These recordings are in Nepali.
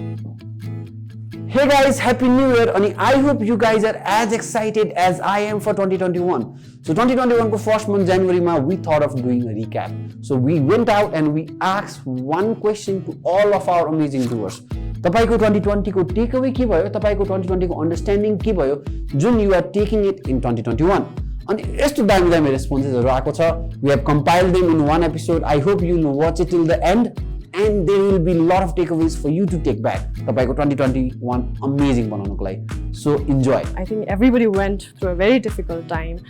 Hey guys, Happy New Year and I hope you guys are as excited as I am for 2021. So 2021 first month January we thought of doing a recap. So we went out and we asked one question to all of our amazing doers. तपाईको 2020 को takeaway के भयो, तपाईको 2020 को understanding के भयो जुन you are taking it in 2021. अनि यस्तो दामी responses आएको छ. We have compiled them in one episode. I hope you will watch it till the end. And there will be a lot of takeaways for you to take back. Tapaiko 2021 amazing बनाउनको लागि. So enjoy. I think everybody went through a very difficult time.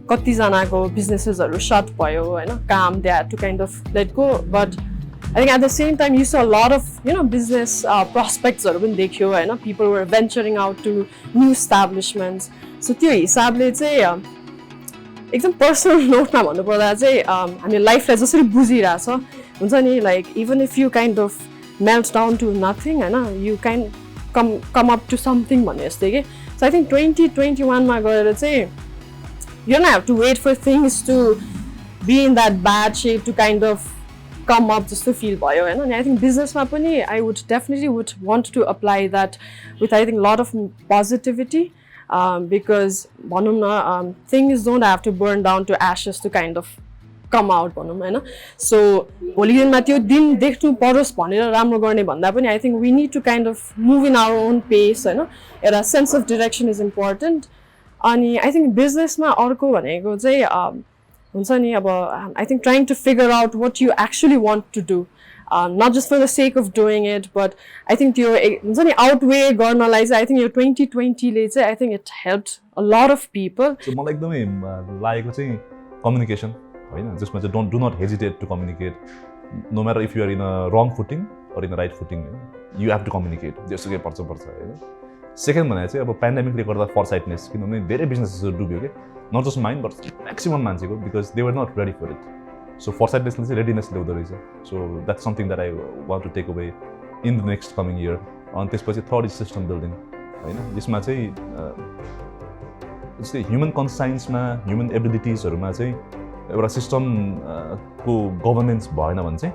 कति जनाको businesses shut भयो हैन, काम they had to kind of let go. But I think at the same time you saw a lot of business prospects पनि देख्यो हैन. People were venturing out to new establishments. So त्यो हिसाबले चाहिँ एकदम पर्सनल नोटमा भन्नुपर्दा चाहिँ हामी लाइफलाई जसरी बुझिरहेछ हुन्छ नि, like even if you kind of melt down to nothing हैन, you can come up to something भन्ने जस्तै के. So I think 2021 मा गएर चाहिँ you don't have to wait for things to be in that bad shape to kind of come up जस्तो feel भयो हैन. And I think business मा पनि I would definitely want to apply that with I think a lot of positivity. Because भनौँ न things don't have to burn down to ashes to kind of come out भनौँ हैन. So भोलि दिनमा त्यो दिन देख्नु परोस् भनेर राम्रो गर्ने भन्दा पनि I think we need to kind of move in our own pace हैन. एउटा sense of direction is important. अनि I think business मा अर्को भनेको चाहिँ हुन्छ नि अब I think trying to figure out what you actually want to do. Not just for the sake of doing it, but I think your outweigh गर्नलाई चाहिँ I think your 2020 ले चाहिँ I think it helped a lot of people. So मलाई एकदमै लागेको चाहिँ communication हैन, जसमा चाहिँ do not hesitate to communicate, no matter if you are in a wrong footing or in the right footing, you have to communicate. त्यसो के पर्छ हैन. सेकेन्ड भने चाहिँ अब पेन्डेमिकले गर्दा फरसाइटनेस, किनभने धेरै बिजनेसेसहरु डुब्यो के, not just mine but maximum मान्छेको, because they were not ready for it. So foresightless चाहिँ readiness ल्याउँदो रहेछ. So that's something that I want to take away in the next coming year. अनि त्यसपछि third is system building हैन. यसमा चाहिँ जस्तै ह्युमन कन्साइन्समा, ह्युमन एबिलिटिजहरुमा चाहिँ एउटा सिस्टम को गभर्नेन्स भएन भने चाहिँ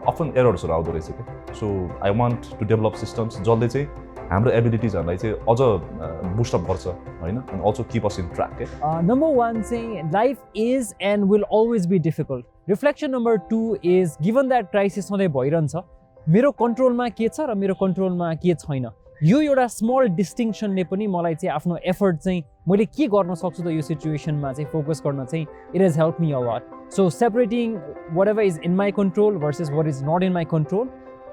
अफन एरर्सहरु आउँदो रहेछ के. So I want to develop systems जसले चाहिँ हाम्रो एबिलिटिजहरुलाई चाहिँ अझ बुस्ट अप गर्छ हैन, and also keep us in track. Number 1 saying life is and will always be difficult. Reflection number 2 is given that crisis सधैँ भइरहन्छ, मेरो कन्ट्रोलमा के छ र मेरो कन्ट्रोलमा के छैन. यो एउटा स्मल डिस्टिंक्सनले पनि मलाई चाहिँ आफ्नो एफर्ट चाहिँ मैले के गर्न सक्छु त यो सिचुएसनमा चाहिँ फोकस गर्न चाहिँ it has helped me a lot. So separating whatever is in my control versus what is not in my control.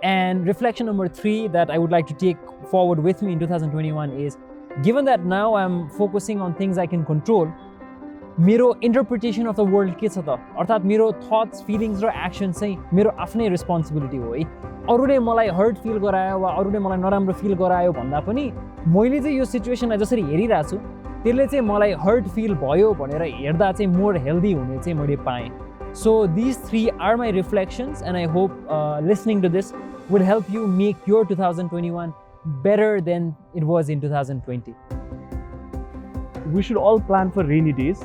And reflection number 3 that I would like to take forward with me in 2021 is, given that now I'm focusing on things I can control, मेरो interpretation of the world के छ त, अर्थात् मेरो thoughts, feelings र actions चाहिँ मेरो आफ्नै responsibility हो है. अरूले मलाई hurt feel गरायो वा अरूले मलाई नराम्रो feel गरायो भन्दा पनि मैले चाहिँ यो सिचुएसनलाई जसरी हेरिरहेको छु त्यसले चाहिँ मलाई hurt feel भयो भनेर हेर्दा चाहिँ more healthy हुने चाहिँ मैले पाएँ. So these 3 are my reflections, and I hope listening to this will help you make your 2021 better than it was in 2020. We should all plan for rainy days.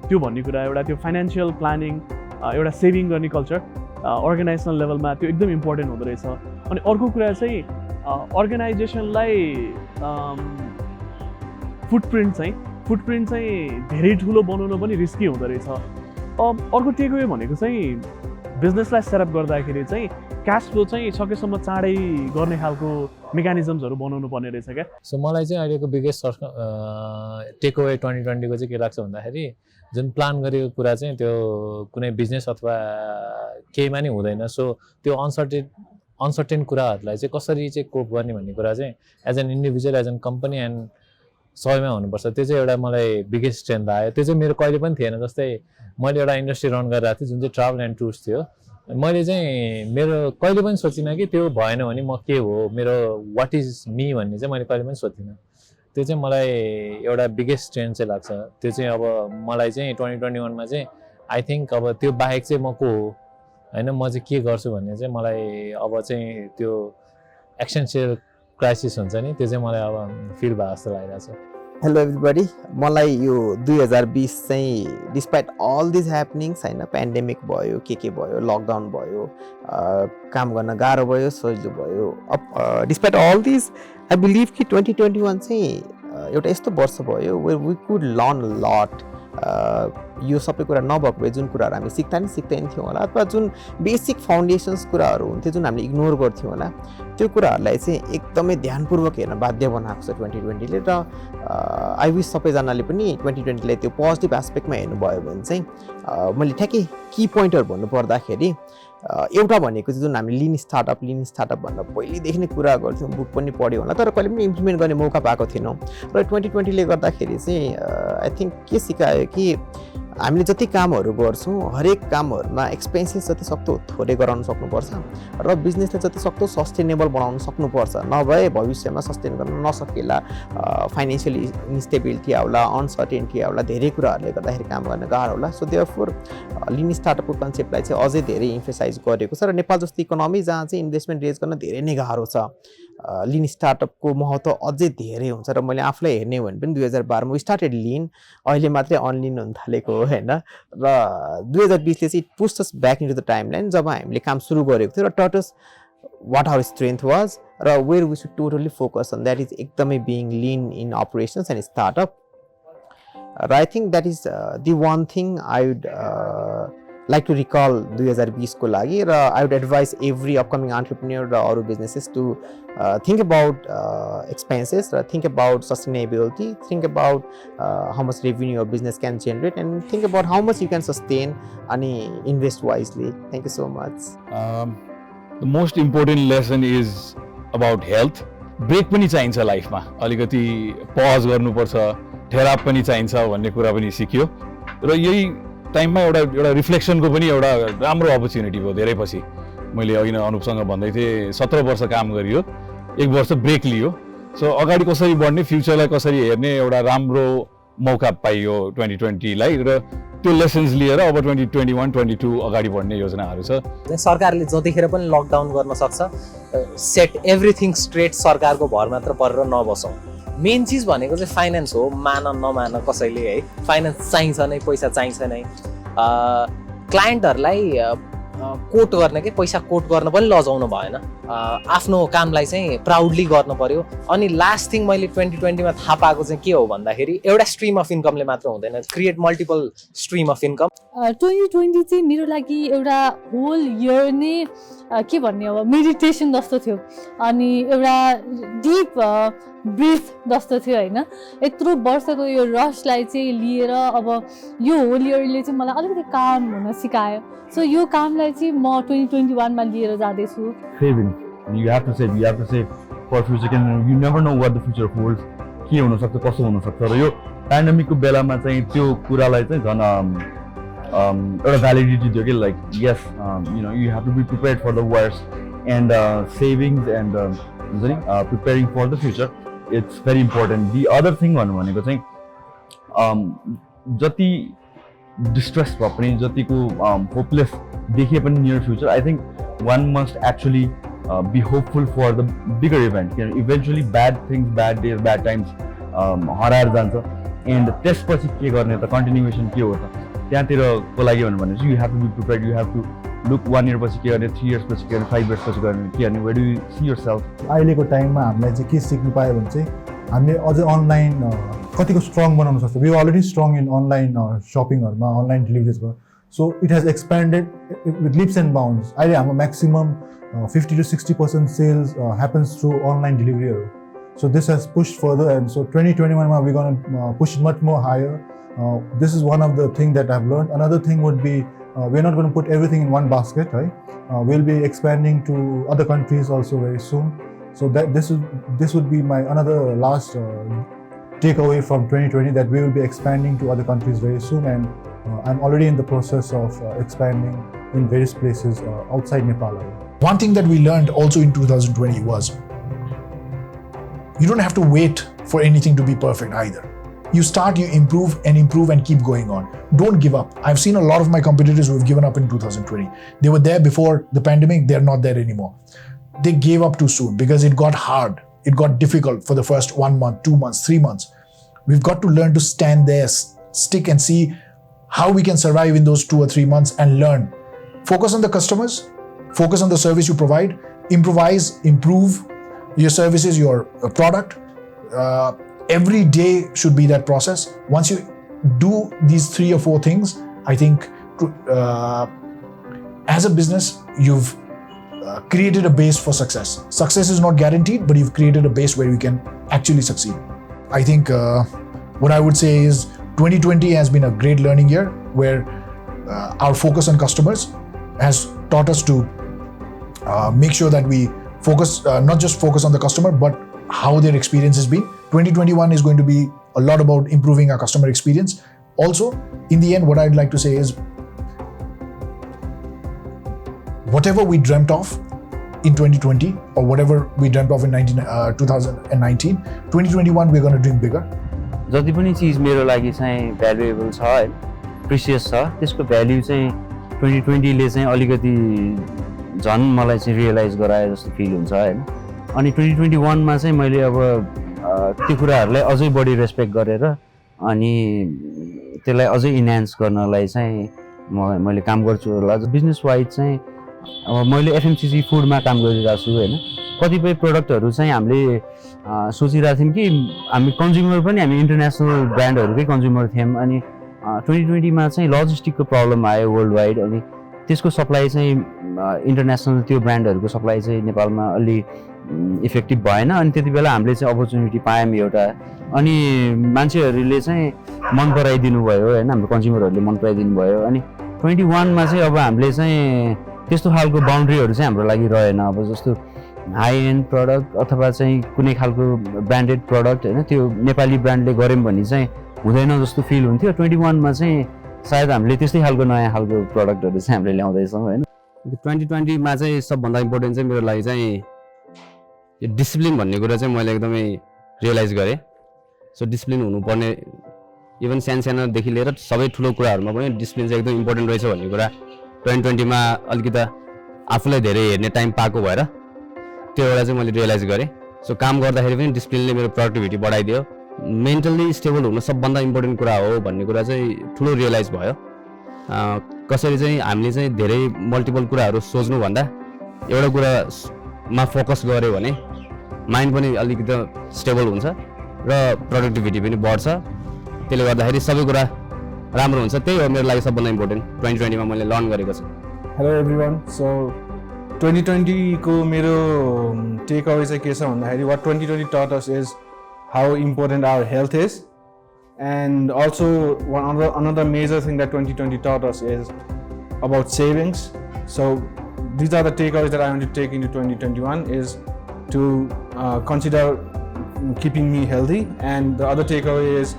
त्यो भन्ने कुरा एउटा त्यो फाइनान्शियल प्लानिङ, एउटा सेभिङ गर्ने कल्चर अर्गनाइजेसनल लेभलमा त्यो एकदम इम्पोर्टेन्ट हुँदो रहेछ. अनि अर्को कुरा चाहिँ अर्गनाइजेसनलाई फुटप्रिन्ट चाहिँ धेरै ठुलो बनाउन पनि रिस्की हुँदो रहेछ. अर्को टेकअवे भनेको चाहिँ बिजनेसलाई सेटअप गर्दाखेरि चाहिँ क्याश फ्लो चाहिँ सकेसम्म चाँडै गर्ने खालको मेकानिजम्सहरू बनाउनु पर्ने रहेछ क्या. सो मलाई चाहिँ अहिलेको बिगेस्ट टेकअवे 2020 को चाहिँ के लाग्छ भन्दाखेरि जुन प्लान गरेको कुरा चाहिँ त्यो कुनै बिजनेस अथवा केहीमा नि हुँदैन. सो त्यो अनसर्टेन कुराहरूलाई चाहिँ कसरी चाहिँ कोप गर्ने भन्ने कुरा चाहिँ as an individual, as an company and सबैमा हुनुपर्छ. त्यो चाहिँ एउटा मलाई बिगेस्ट स्ट्रेन्थ आयो. त्यो चाहिँ मेरो कहिले पनि थिएन. जस्तै मैले एउटा इन्डस्ट्री रन गरिरहेको थिएँ जुन चाहिँ ट्राभल एन्ड टुर्स थियो. मैले चाहिँ मेरो कहिले पनि सोचिनँ कि त्यो भएन भने म के हो, मेरो वाट इज मी भन्ने चाहिँ मैले कहिले पनि सोचिनँ. त्यो चाहिँ मलाई एउटा बिगेस्ट स्ट्रेन्थ चाहिँ लाग्छ. त्यो चाहिँ अब मलाई चाहिँ 2021 मा चाहिँ आई थिङ्क अब त्यो बाहेक चाहिँ म को हो हैन, म चाहिँ के गर्छु भन्ने चाहिँ मलाई अब चाहिँ त्यो एक्सेन्सियल क्राइसिस हुन्छ नि, त्यो चाहिँ मलाई अब फिल भयो जस्तो लागिरहेको छ. हेलो एभ्रिबडी मलाई यो 2020 चाहिँ डिस्पाइट अल दिस ह्यापनिङ्स होइन पेन्डेमिक भयो के भयो लकडाउन भयो काम गर्न गाह्रो भयो सजिलो भयो despite all this I believe कि 2021 चाहिँ एउटा यस्तो वर्ष भयो where we could learn lot यो सबै कुरा नभएको भए जुन कुराहरू हामी सिक्दैन थियौँ होला अथवा जुन बेसिक फाउन्डेसन्स कुराहरू हुन्थ्यो जुन हामीले इग्नोर गर्थ्यौँ होला त्यो कुराहरूलाई चाहिँ एकदमै ध्यानपूर्वक हेर्न बाध्य बनाएको छ 2020ले र आई विश सबैजनाले पनि 2020लाई त्यो पोजिटिभ एस्पेक्टमा हेर्नुभयो भने चाहिँ मैले ठ्याक्कै की पोइन्टहरू भन्नु पर्दाखेरि एउटा भनेको चाहिँ जुन हामी लिन स्टार्टअप भनेर पहिलेदेखि नै कुरा गर्थ्यौँ बुक पनि पढ्यौँ होला तर कहिले पनि इम्प्लिमेन्ट गर्ने मौका पाएको थिएनौँ र 2020ले गर्दाखेरि चाहिँ आई थिङ्क के सिकायो कि हामीले जति कामहरू गर्छौँ हरेक कामहरूमा एक्सपेन्सेस जति सक्दो थोरै गराउन सक्नुपर्छ र बिजनेसलाई जति सक्दो सस्टेनेबल बनाउन सक्नुपर्छ नभए भविष्यमा सस्टेन गर्न नसकेला फाइनेन्सियल इन्स्टेबिलिटी आउला अनसर्टेनिटी आउला धेरै कुराहरूले गर्दाखेरि काम गर्न गाह्रो होला सो देयरफोर लिन स्टार्टअपको कन्सेप्टलाई चाहिँ अझै धेरै इम्फेसाइज गरेको छ र नेपाल जस्तो इकोनोमी जहाँ चाहिँ इन्भेस्टमेन्ट रेज गर्न धेरै नै गाह्रो छ लिन स्टार्टअपको महत्त्व अझै धेरै हुन्छ र मैले आफूलाई हेर्ने हो भने पनि 2012मा स्टार्टेड लिन अहिले मात्रै अनलिन हुन थालेको हो होइन र 2020ले चाहिँ push us back into the time line जब हामीले काम सुरु गरेको थियो र टर्टस वाट आवर स्ट्रेन्थ वाज र where we should totally focus on that is एकदमै being lean in operations and startup र I think that is the one thing I would like to recall 2020 को लागि र I would advise every upcoming entrepreneur र अरू businesses to think about expenses र think about sustainability, think about how much revenue your business can generate and think about how much you can sustain and invest wisely. Thank you so much. The most important lesson is about health. Break पनि चाहिन्छ लाइफमा अलिकति पज गर्नुपर्छ थेराप पनि चाहिन्छ भन्ने कुरा पनि सिक्यो र यही टाइममा एउटा रिफ्लेक्सनको पनि एउटा राम्रो अपर्च्युनिटी भयो धेरै पछि मैले अघि नै अनुपसँग भन्दै थिएँ 17 वर्ष काम गरियो 1 वर्ष ब्रेक लियो सो अगाडि कसरी बढ्ने फ्युचरलाई कसरी हेर्ने एउटा राम्रो मौका पाइयो 2020लाई र त्यो लेसन्स लिएर अब 2021-22 अगाडि बढ्ने योजनाहरू छ सरकारले जतिखेर पनि लकडाउन गर्न सक्छ सेट एभ्रिथिङ स्ट्रेट सरकारको भर मात्र परेर नबसौँ मेन चिज भनेको चाहिँ फाइनेन्स हो मान नमान कसैले है फाइनेन्स चाहिन्छ नै पैसा चाहिन्छ नै क्लाइन्टहरूलाई कोट गर्ने कि पैसा कोट गर्न पनि लजाउनु भएन आफ्नो कामलाई चाहिँ प्राउडली गर्नु पर्यो अनि लास्ट थिङ मैले 2020मा थाहा पाएको चाहिँ के हो भन्दाखेरि एउटा स्ट्रिम अफ इन्कमले मात्र हुँदैन create multiple stream of income 2020 चाहिँ मेरो लागि एउटा होल इयर नै के भन्ने अब मेडिटेसन जस्तो थियो अनि एउटा डिप ब्रिथ जस्तो थियो होइन यत्रो वर्षको यो रसलाई चाहिँ लिएर अब यो होल इयरले चाहिँ मलाई अलिकति काम हुन सिकायो सो यो कामलाई चाहिँ म 2021मा लिएर जाँदैछु You have to save for future. You never know what the future holds. के हुन सक्छ कसो हुन सक्छ र यो पेन्डेमिकको बेलामा चाहिँ त्यो कुरालाई चाहिँ झन् एउटा भ्यालिडिटी दियो कि like yes you have to be prepared for the worst and savings and हुन्छ नि preparing for the future it's very important. The other thing भन्नु भनेको चाहिँ जति डिस्ट्रेस भए पनि जतिको होपलेस देखिए पनि near future I think one must actually be hopeful for the bigger event. Eventually bad things, bad days, bad times हराएर जान्छ एन्ड त्यसपछि के गर्ने त कन्टिन्युएसन के हो त त्यहाँतिरको लागि भने चाहिँ you have to be prepared you have to look 1 year पछि के गर्ने 3 इयर्स पछि के गर्ने 5 इयर्स पछि गर्ने के गर्ने where do you see yourself अहिलेको टाइममा हामीलाई चाहिँ के सिक्नु पायो भने चाहिँ हामीले अझै अनलाइन कतिको स्ट्रङ बनाउन सक्छ we already strong in online सपिङहरुमा अनलाइन डेलिभरीजमा so it has expanded with leaps and bounds अहिले हाम्रो maximum 50 to 60% sales happens through online delivery. So this has pushed further, and so 2021 we're going to push it much more higher. This is one of the things that I've learned. Another thing would be we're not going to put everything in one basket, right? We'll be expanding to other countries also very soon. So that this would be my another last takeaway from 2020 that we will be expanding to other countries very soon, and I'm already in the process of expanding in various places outside Nepal. One thing that we learned also in 2020 was you don't have to wait for anything to be perfect either. You start, you improve and keep going on. Don't give up. I've seen a lot of my competitors who have given up in 2020. They were there before the pandemic, they're not there anymore. They gave up too soon because it got hard. It got difficult for the first 1 month, 2 months, 3 months. We've got to learn to stand there, stick and see how we can survive in those 2 or 3 months and learn. Focus on the customers, focus on the service you provide, improvise, improve your services, your product. Every day should be that process. Once you do these 3 or 4 things, I think as a business, you've created a base for success. Success is not guaranteed, but you've created a base where you can actually succeed. I think what I would say is 2020 has been a great learning year where our focus on customers has taught us to make sure that we focus, not just focus on the customer, but how their experience has been. 2021 is going to be a lot about improving our customer experience. Also, in the end, what I'd like to say is whatever we dreamt of in 2020 or whatever we dreamt of in 2019, 2021 we're going to dream bigger. जति पनि चिज मेरो लागि चाहिँ भ्यालुएबल छ हैन, प्रिसियस छ, त्यसको भ्याल्यु चाहिँ 2020 ले चाहिँ अलिकति झन् मलाई चाहिँ रियलाइज गराए जस्तो फिल हुन्छ हैन। अनि 2021 मा चाहिँ मैले अब त्यो कुराहरुलाई अझै बढी रेस्पेक्ट गरेर अनि त्यसलाई अझै इन्हान्स गर्नलाई चाहिँ मैले काम गर्छु होला। बिजनेस वाइज चाहिँ अब मैले एफएमसीजी फुडमा काम गरिरहेको छु हैन। कतिपय प्रोडक्टहरु चाहिँ हामीले सोचिरहेको थियौं कि हामी कन्ज्युमर पनि हामी इन्टरनेशनल ब्रान्डहरुकै कन्ज्युमर थियौं। अनि 2020 मा चाहिँ लजिस्टिकको प्रब्लम आयो वर्ल्ड वाइड, अनि त्यसको सप्लाई चाहिँ इन्टरनेशनल त्यो ब्रान्डहरुको सप्लाई चाहिँ नेपालमा अलि इफेक्टिभ भएन। अनि त्यतिबेला हामीले चाहिँ अपर्च्युनिटी पायौं एउटा, अनि मान्छेहरुले चाहिँ मन पराइदिनु भयो हैन, हाम्रो कन्ज्युमरहरुले मन पराइदिनु भयो। अनि 21 मा चाहिँ अब हामीले चाहिँ त्यस्तो खालको बाउन्ड्रीहरु चाहिँ हाम्रो लागि रहेन। अब जस्तो हाई एन्ड प्रोडक्ट अथवा चाहिँ कुनै खालको ब्रान्डेड प्रोडक्ट हैन, त्यो नेपाली ब्रान्डले गर्यौं भने चाहिँ हुँदैन जस्तो फिल हुन्थ्यो। 21 मा चाहिँ सायद हामीले त्यस्तै खालको नयाँ खालको प्रोडक्टहरु चाहिँ हामीले ल्याउँदै छौं हैन। 2020 मा चाहिँ सबभन्दा इम्पोर्टेन्ट चाहिँ मेरो लागि चाहिँ यो डिसिप्लिन भन्ने कुरा चाहिँ मैले एकदमै रियलाइज गरेँ। सो डिसिप्लिन हुनुपर्ने इभन सानसानोदेखि लिएर सबै ठुलो कुराहरुमा पनि डिसिप्लिन चाहिँ एकदम इम्पोर्टेन्ट रहेछ भन्ने कुरा 2020 मा अलिकति आफूलाई धेरै हेर्ने टाइम पाएको भएर त्यो एउटा चाहिँ मैले रियलाइज गरेँ। सो काम गर्दाखेरि पनि डिसिप्लिनले मेरो प्रोडक्टिभिटी बढाइदियो। मेन्टली स्टेबल हुन सबभन्दा इम्पोर्टेन्ट कुरा हो भन्ने कुरा चाहिँ ठुलो रियलाइज भयो। कसरी चाहिँ हामीले चाहिँ धेरै मल्टिपल कुराहरु सोच्नु भन्दा एउटा कुरामा फोकस गर्यो भने माइन्ड पनि अलिकति स्टेबल हुन्छ र प्रोडक्टिभिटी पनि बढ्छ। त्यसले गर्दाखेरि सबै कुरा राम्रो हुन्छ। त्यही हो मेरो लागि सबभन्दा इम्पोर्टेन्ट 2020 मा मैले लर्न गरेको छु। Hello everyone. सो 2020 को मेरो टेक अवे चाहिँ के छ भन्दाखेरि what 2020 taught us is how important our health is, and also another major thing that 2020 taught us is about savings. So these are the takeaways that I want to take into 2021 is to consider keeping me healthy, and the other takeaway is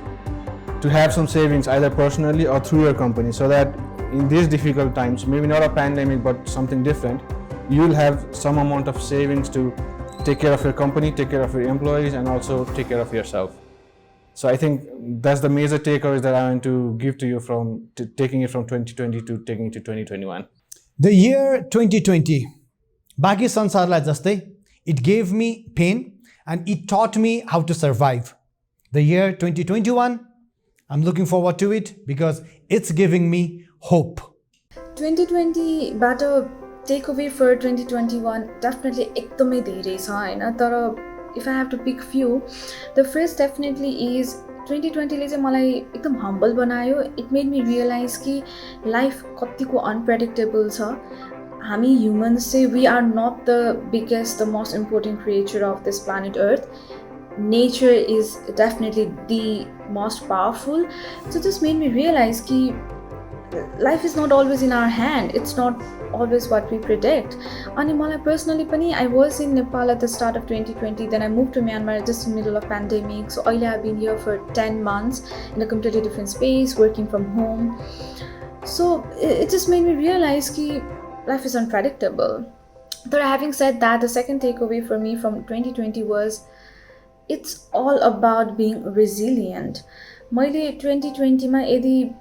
to have some savings either personally or through your company, so that in these difficult times, maybe not a pandemic but something different, you'll have some amount of savings to take care of your company, take care of your employees, and also take care of yourself. So I think that's the major takeaways that I want to give to you from taking it from 2020 to taking it to 2021. The year 2020, बाँकी संसारलाई जस्तै, it gave me pain and it taught me how to survive. The year 2021, I'm looking forward to it because it's giving me hope. 2020 बाट takeaway for 2021 definitely एकदमै धेरै छ हैन, तर if I have to pick few, the first definitely is 2020 ले चाहिँ मलाई एकदम humble बनायो. It made me realize कि life कतिको unpredictable छ. हामी humans चाहिँ we are not the biggest, the most important creature of this planet Earth. Nature is definitely the most powerful. So this made me realize कि life is not always in our hand. It's not always what we predict. And personally, I was in Nepal at the start of 2020. Then I moved to Myanmar just in the middle of pandemic. So I've been here for 10 months in a completely different space, working from home. So it just made me realize that life is unpredictable. But having said that, the second takeaway for me from 2020 was it's all about being resilient. मैले 2020 मा यदि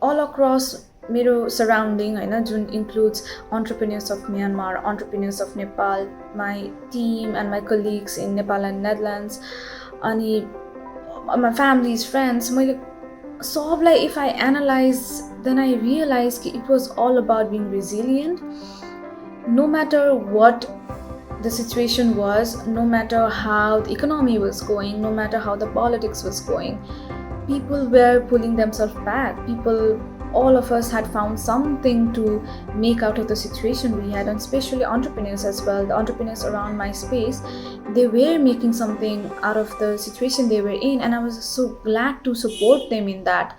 all across मेरो surrounding, which includes entrepreneurs of Myanmar, entrepreneurs of Nepal, my team and my colleagues in Nepal and Netherlands, अनि my family's friends, सबलाई if I analyze, then I realize that it was all about being resilient. No matter what the situation was, no matter how the economy was going, no matter how the politics was going, people were pulling themselves back. All of us had found something to make out of the situation we had, and especially entrepreneurs as well. The entrepreneurs around my space, they were making something out of the situation they were in, and I was so glad to support them in that.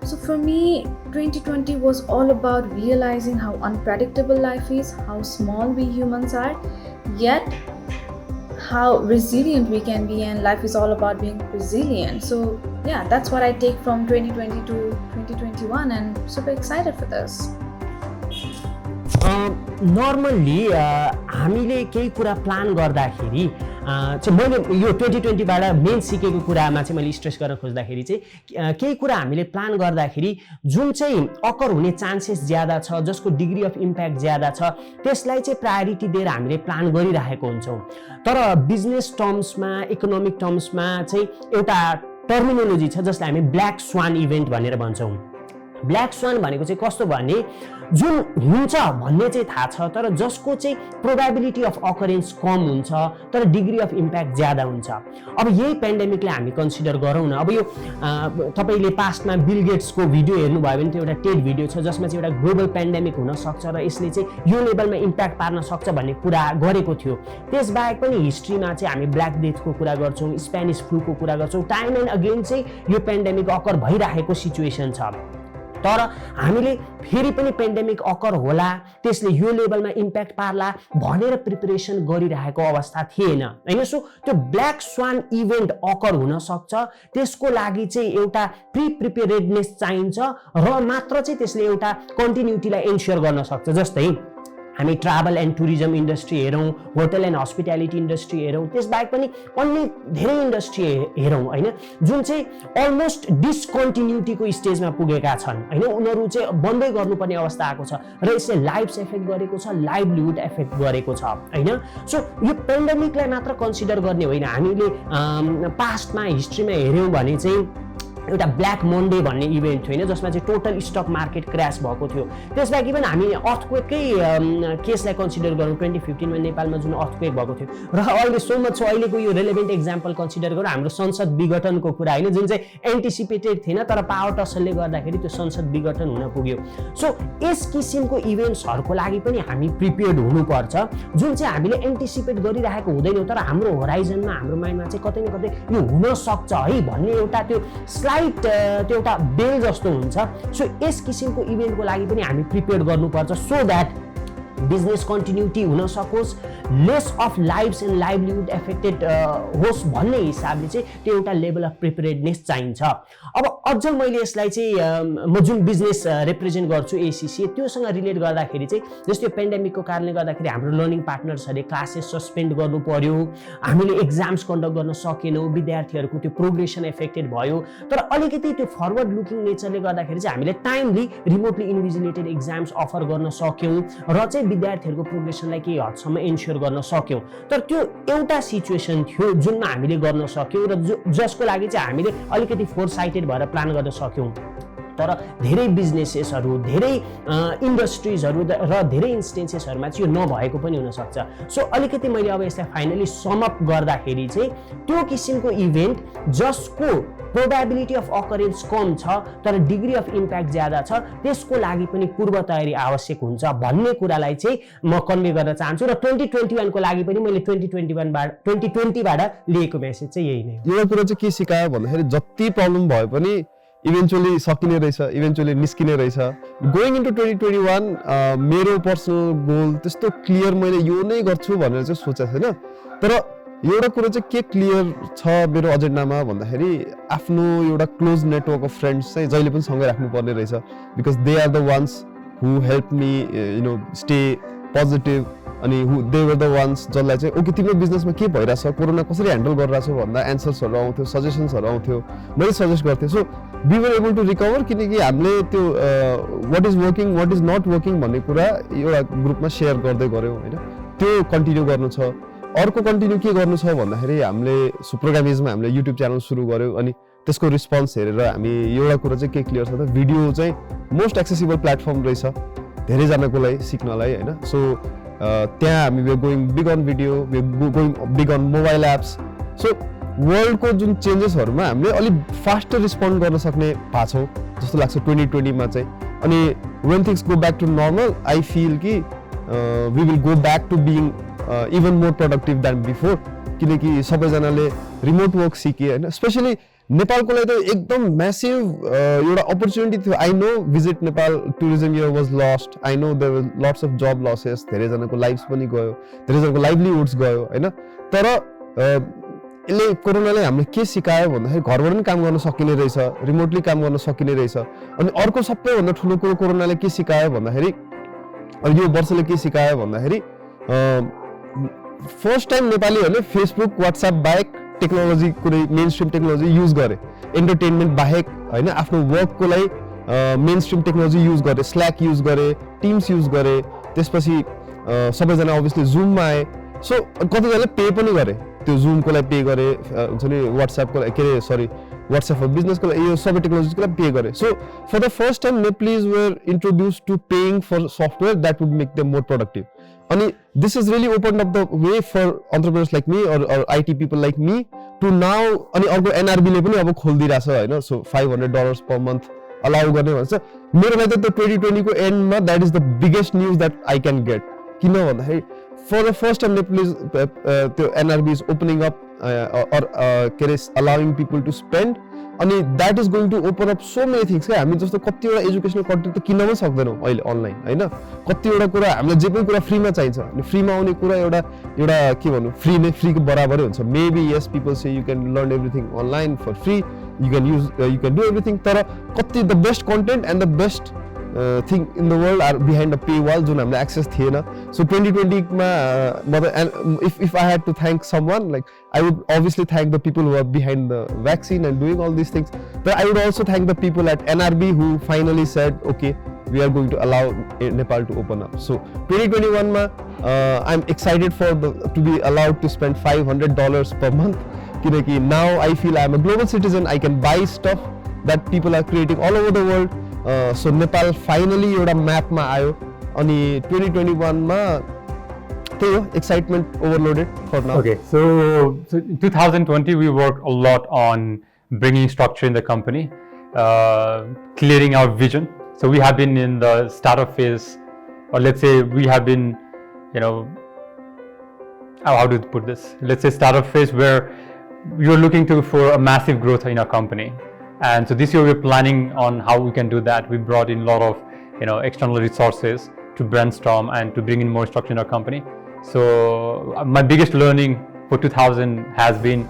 So for me, 2020 was all about realizing how unpredictable life is, how small we humans are, yet how resilient we can be, and life is all about being resilient. So yeah, that's what I take from 2020 to 2021, and super excited for this. Normally हामीले केही कुरा प्लान गर्दाखेरि चाहिँ मैले यो 2020बाट मेन सिकेको कुरामा चाहिँ मैले स्ट्रेस गर्न खोज्दाखेरि चाहिँ केही कुरा हामीले प्लान गर्दाखेरि जुन चाहिँ अकर हुने चान्सेस ज्यादा छ, जसको डिग्री अफ इम्प्याक्ट ज्यादा छ, त्यसलाई चाहिँ प्रायोरिटी दिएर हामीले प्लान गरिरहेको हुन्छौँ। तर बिजनेस टर्म्समा, इकोनोमिक टर्म्समा चाहिँ एउटा टर्मिनोलोजी छ जसलाई हामी ब्ल्याक स्वान इभेन्ट भनेर भन्छौँ। ब्ल्याक स्वान भनेको चाहिँ कस्तो भने जुन हुन्छ भन्ने चाहिँ थाहा छ, तर जसको चाहिँ प्रोबेबिलिटी अफ अकरेन्स कम हुन्छ तर डिग्री अफ इम्प्याक्ट ज्यादा हुन्छ। अब यही पेन्डेमिकले हामी कन्सिडर गरौँ न। अब यो तपाईले पास्टमा बिल गेट्सको भिडियो हेर्नुभयो भने त्यो एउटा टेड भिडियो छ जसमा चाहिँ एउटा ग्लोबल पेन्डेमिक हुन सक्छ र यसले चाहिँ यो लेभलमा इम्प्याक्ट पार्न सक्छ भन्ने कुरा गरेको थियो। त्यसबाहेक पनि हिस्ट्रीमा चाहिँ हामी ब्ल्याक डेथको कुरा गर्छौँ, स्पेनिस फ्लूको कुरा गर्छौँ। टाइम एन्ड अगेन चाहिँ यो पेन्डेमिक अकर भइरहेको सिचुएसन छ। तर हामीले फेरि पनि पेन्डेमिक अकर होला, त्यसले यो लेभलमा इम्प्याक्ट पार्ला भनेर प्रिपरेसन गरिरहेको अवस्था थिएन हैन। सो त्यो ब्ल्याक स्वान इभेन्ट अकर हुन सक्छ, त्यसको लागि चाहिँ एउटा प्रिपेरेडनेस चाहिन्छ र मात्र चाहिँ त्यसले एउटा कन्टिन्युटीलाई एन्स्योर गर्न सक्छ। जस्तै हामी ट्राभल एन्ड टुरिज्म इन्डस्ट्री हेरौँ, होटल एन्ड हस्पिटालिटी इन्डस्ट्री हेरौँ, त्यसबाहेक पनि अन्य धेरै इन्डस्ट्री हेरौँ हैन, जुन चाहिँ अलमोस्ट डिसकन्टिन्युटीको स्टेजमा पुगेका छन् हैन। उनीहरू चाहिँ बन्दै गर्नुपर्ने अवस्था आएको छ र यसले लाइफ्स एफेक्ट गरेको छ, लाइभलीहुड एफेक्ट गरेको छ हैन। सो यो पेन्डेमिकलाई मात्र कन्सिडर गर्ने होइन। हामीले पास्टमा हिस्ट्रीमा हेऱ्यौँ भने चाहिँ एउटा ब्ल्याक मन्डे भन्ने इभेन्ट थियो हैन, जसमा चाहिँ टोटल स्टक मार्केट क्र्यास भएको थियो। त्यसबाहेक पनि हामी अर्थक्वेककै केसलाई कन्सिडर गरौँ। 2015 मा नेपालमा जुन अर्थक्वेक भएको थियो र अहिले सो मच अहिलेको यो रेलेभेन्ट एक्जाम्पल कन्सिडर गरौँ, हाम्रो संसद विघटनको कुरा हैन, जुन चाहिँ एन्टिसिपेटेड थिएन तर पावर टसलले गर्दाखेरि त्यो संसद विघटन हुन पुग्यो। सो यस किसिमको इभेन्ट्सहरूको लागि पनि हामी प्रिपेयर्ड हुनुपर्छ, जुन चाहिँ हामीले एन्टिसिपेट गरिरहेको हुँदैनौँ तर हाम्रो होराइजनमा, हाम्रो माइन्डमा चाहिँ कतै न कतै यो हुन सक्छ है भन्ने एउटा त्यो त्यो एउटा बेल जस्तो हुन्छ। सो यस किसिमको इभेन्टको लागि पनि हामी प्रिपेयर गर्नुपर्छ, सो द्याट बिजनेस कन्टिन्युटी हुन सकोस्, less of lives and livelihood affected होस् भन्ने हिसाबले चाहिँ त्यो एउटा लेभल अफ प्रिपेरेडनेस चाहिन्छ। अब अझ मैले यसलाई चाहिँ म जुन बिजनेस रिप्रेजेन्ट गर्छु एसिसी, त्योसँग रिलेट गर्दाखेरि चाहिँ जस्तै पेन्डेमिकको कारणले गर्दाखेरि हाम्रो लर्निङ पार्टनर्सहरूले क्लासेस सस्पेन्ड गर्नु पर्यो, हामीले एक्जाम्स कन्डक्ट गर्न सकेनौँ, विद्यार्थीहरूको त्यो प्रोग्रेसन एफेक्टेड भयो। तर अलिकति त्यो फरवर्ड लुकिङ नेचरले गर्दाखेरि चाहिँ हामीले टाइमली रिमोटली इन्भिजिलेटेड एक्जाम्स अफर गर्न सक्यौँ र चाहिँ विद्यार्थीहरूको प्रोग्रेसनलाई केही हदसम्म एन्स्योर गर्न सक्यौँ। तर त्यो एउटा सिचुएसन थियो जुनमा हामीले गर्न सक्यौँ र जसको लागि चाहिँ हामीले अलिकति फोरसाइटेड भएर प्लान गर्न सक्यौँ। तर धेरै बिजनेसेसहरू, धेरै इन्डस्ट्रिजहरू र धेरै इन्स्टेन्सेसहरूमा चाहिँ यो नभएको पनि हुनसक्छ। सो अलिकति मैले अब यसलाई फाइनली समअप गर्दाखेरि चाहिँ त्यो किसिमको इभेन्ट जसको प्रोबेबिलिटी अफ अकरेन्स कम छ तर डिग्री अफ इम्प्याक्ट ज्यादा छ, त्यसको लागि पनि पूर्व तयारी आवश्यक हुन्छ भन्ने कुरालाई चाहिँ म कन्भे गर्न चाहन्छु। र 2021 को लागि पनि मैले 2020बाट लिएको मेसेज चाहिँ यही नै। यो कुरा चाहिँ के सिकायो भन्दाखेरि जति प्रब्लम भए पनि इभेन्चुअली सकिने रहेछ, इभेन्चुअली निस्किने रहेछ। गोइङ इन्टु 2021 मेरो पर्सनल गोल त्यस्तो क्लियर मैले यो नै गर्छु भनेर चाहिँ सोचेको थिएन। तर एउटा कुरा चाहिँ के क्लियर छ मेरो एजेन्डामा भन्दाखेरि आफ्नो एउटा क्लोज नेटवर्क अफ फ्रेन्ड्स चाहिँ जहिले पनि सँगै राख्नुपर्ने रहेछ, because they are the ones who help me stay positive, अनि दे वर द वान्स जसलाई चाहिँ ओके तिम्रो बिजनेसमा के भइरहेछ, कोरोना कसरी ह्यान्डल गरिरहेछ भन्दा एन्सर्सहरू आउँथ्यो, सजेसन्सहरू आउँथ्यो, मैले सजेस्ट गर्थेँ। So we were able to recover, किनकि हामीले त्यो what is working what is not working भन्ने कुरा एउटा ग्रुपमा सेयर गर्दै गऱ्यौँ होइन। त्यो कन्टिन्यू गर्नु छ। अर्को कन्टिन्यू के गर्नु छ भन्दाखेरि हामीले प्रोग्रामिजमा हामीले युट्युब च्यानल सुरु गऱ्यौँ, अनि त्यसको रिस्पोन्स हेरेर हामी एउटा कुरा चाहिँ के क्लियर छ त भिडियो चाहिँ मोस्ट एक्सेसिबल प्लेटफर्म रहेछ धेरैजनाको लागि सिक्नलाई होइन सो त्यहाँ हामी we are going big on video we are going big on mobile apps so वर्ल्डको जुन चेन्जेसहरूमा हामीले अलिक फास्टर रिस्पोन्ड गर्न सक्ने भएको छौँ जस्तो लाग्छ 2020 मा चाहिँ अनि when things go back to normal I feel कि we will go back to being even more productive than before किनकि सबैजनाले रिमोट वर्क सिके होइन स्पेसली नेपालको लागि त एकदम म्यासिभ एउटा अपर्च्युनिटी थियो I know visit Nepal tourism year was lost I know there was lots of job losses धेरैजनाको लाइफ्स पनि गयो धेरैजनाको लाइभलीहुड्स गयो होइन तर यसले कोरोनाले हामीले के सिकायो भन्दाखेरि घरबाट पनि काम गर्न सकिने रहेछ रिमोटली काम गर्न सकिने रहेछ अनि अर्को सबैभन्दा ठुलो कुरो कोरोनाले के सिकायो भन्दाखेरि यो वर्षले के सिकायो भन्दाखेरि फर्स्ट टाइम नेपालीहरूले फेसबुक वाट्सएप बाहेक टेक्नोलोजी कुनै मेन स्ट्रिम टेक्नोलोजी युज गरे एन्टरटेनमेन्ट बाहेक होइन आफ्नो वर्कको लागि मेन स्ट्रिम टेक्नोलोजी युज गरे स्ल्याक युज गरे टिम्स युज गरे त्यसपछि सबैजना अभियसली जुममा आए सो कतिजनाले पे पनि गरे त्यो जुमको लागि पे गरे हुन्छ नि वाट्सएपको लागि के अरे सरी वाट्सएप फर बिजनेसको लागि यो सबै टेक्नोलोजीको लागि पे गरे so for the first time Nepalese were introduced to paying for software that would make them more productive अनि this is really open up the way for entrepreneurs like me or IT people like me to now अनि अर्को एनआरबीले पनि अब खोलिदिइरहेछ होइन सो $500 पर मन्थ अलाउ गर्ने भन्छ मेरो लागि त त्यो 2020 को एन्डमा that is the biggest news that I can get किन भन्दाखेरि for the first time Nepalese the NRB is opening up or allowing people to spend अनि that is going to open up so many things हामी जस्तो कतिवटा एजुकेशनल कन्टेन्ट त किन्न पनि सक्दैनौँ अहिले अनलाइन होइन कतिवटा कुरा हामीलाई जे पनि कुरा फ्रीमा चाहिन्छ अनि फ्रीमा आउने कुरा एउटा के भन्नु फ्री नै फ्रीको बराबरै हुन्छ maybe yes people say you can learn everything online for free you can do everything तर कति the best content and the best thing in the world are behind a paywall जुन हामीले एक्सेस थिएन so 2020 मा and if I had to thank someone like I would obviously thank the people who are behind the vaccine and doing all these things but I would also thank the people at NRB who finally said okay we are going to allow Nepal to open up so 2021 ma I'm excited for to be allowed to spend $500 per month किनकि now I feel I am a global citizen I can buy stuff that people are creating all over the world so Nepal finally एउटा म्यापमा आयो अनि 2021 मा त्यही हो excitement overloaded for now. Okay, so in 2020 we worked a lot on bringing structure in the company, clearing our vision. So we have been in the startup phase, or let's say we have been, you know, how to put this? Let's say startup phase where you're looking for a massive growth in our company. And so this year we're planning on how we can do that. We brought in a lot of, you know, external resources to brainstorm and to bring in more structure in our company. So my biggest learning for 2000 has been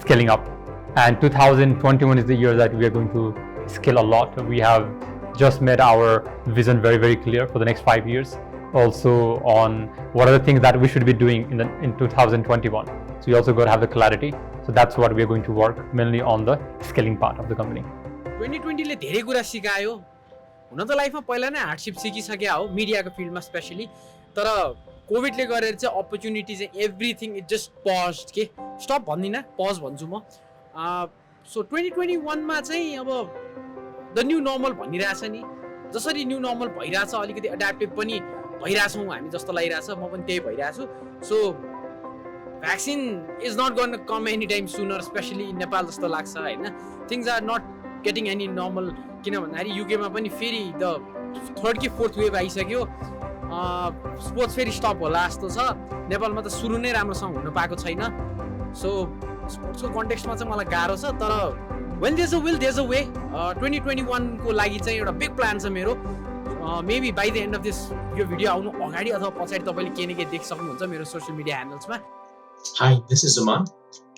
scaling up. And 2021 is the year that we are going to scale a lot. We have just made our vision very, very clear for the next 5 years. Also on what are the things that we should be doing in 2021. So you also got to have the clarity. So that's what we are going to work mainly on the scaling part of the company. 2020 ले धेरै कुरा सिकायो हुन त लाइफमा पहिला नै हार्डशिप सिकिसक्या हो मिडियाको फिल्डमा स्पेशली तर कोभिडले गरेर चाहिँ अपर्च्युनिटी चाहिँ एभ्रिथिङ इट जस्ट पज्ड के स्टप भन्दिनँ पज भन्छु म सो 2021 मा चाहिँ अब द न्यू नर्मल भनिरहेछ नि जसरी न्यू नर्मल भइरहेछ अलिकति एडाप्टिभ पनि भइरहेछौँ हामी जस्तो लागिरहेछ म पनि त्यही भइरहेछु so vaccine is not going to come anytime sooner, especially in Nepal जस्तो लाग्छ हैन things are not getting any normal किन भन्दाखेरि युके मा पनि फेरि द थर्ड कि फोर्थ वेभ आइसक्यो स्पोर्ट्स फेरि स्टप होला जस्तो छ नेपालमा त सुरु नै राम्रोसँग हुन पाएको छैन सो स्पोर्ट्सको कन्टेक्स्टमा चाहिँ मलाई गाह्रो छ तर when there's a will there's a way 2021 को लागि चाहिँ एउटा बिग प्लान छ मेरो maybe by the end of this यो भिडियो आउनु अगाडि अथवा पछाडि तपाईले के न के देख सक्नुहुन्छ मेरो सोशल मिडिया ह्यान्डल्समा Hi, this is Aman.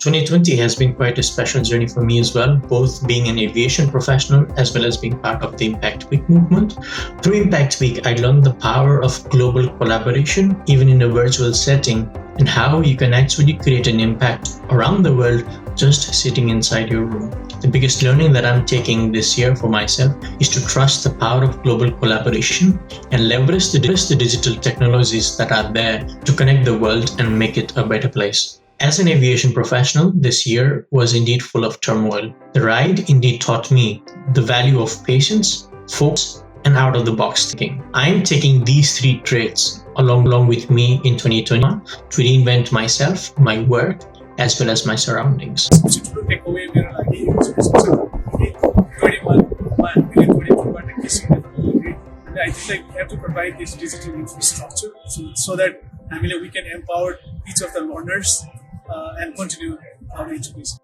2020 has been quite a special journey for me as well, both being an aviation professional as well as being part of the Impact Week movement. Through Impact Week, I learned the power of global collaboration, even in a virtual setting, and how you can actually create an impact around the world just sitting inside your room. The biggest learning that I'm taking this year for myself is to trust the power of global collaboration and leverage the digital technologies that are there to connect the world and make it a better place. As an aviation professional, this year was indeed full of turmoil. The ride indeed taught me the value of patience, focus, and out-of-the-box thinking. I am taking these 3 traits along with me in 2021 to reinvent myself, my work, as well as my surroundings. I think we have to provide this digital infrastructure so that we can empower each of the learners and continue our education.